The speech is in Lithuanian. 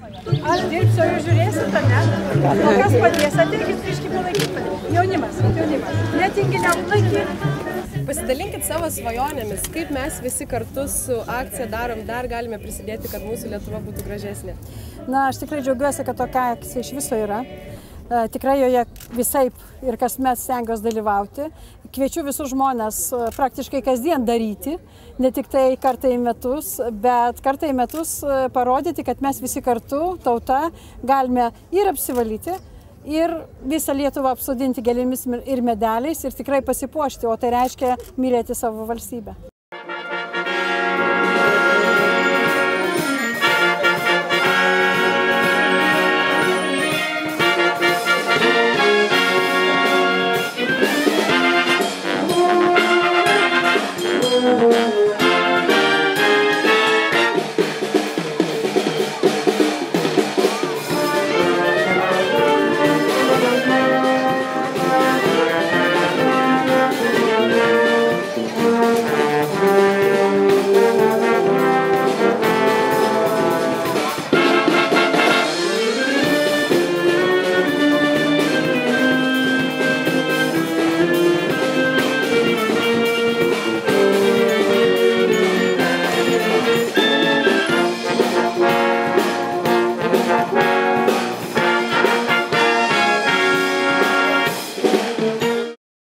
Aš dirbsiu, jūs žiūrėsit, ar ne? O kas padės, ateikit biškį palaikyti. Jaunimas. Netinginiam laikyti. Pasidalinkit savo svajonėmis, kaip mes visi kartu su akcija darom, dar galime prisidėti, kad mūsų Lietuva būtų gražesnė. Na, aš tikrai džiaugiuosi, kad tokia akcija iš viso yra. Tikrai joje visaip ir kasmet stengiuosi dalyvauti. Kviečiu visus žmonės praktiškai kasdien daryti, ne tik tai kartą į metus, bet kartą į metus parodyti, kad mes visi kartu, tauta, galime ir apsivalyti, ir visą Lietuvą apsodinti gėlėmis ir medeliais ir tikrai pasipuošti, o tai reiškia mylėti savo valstybę.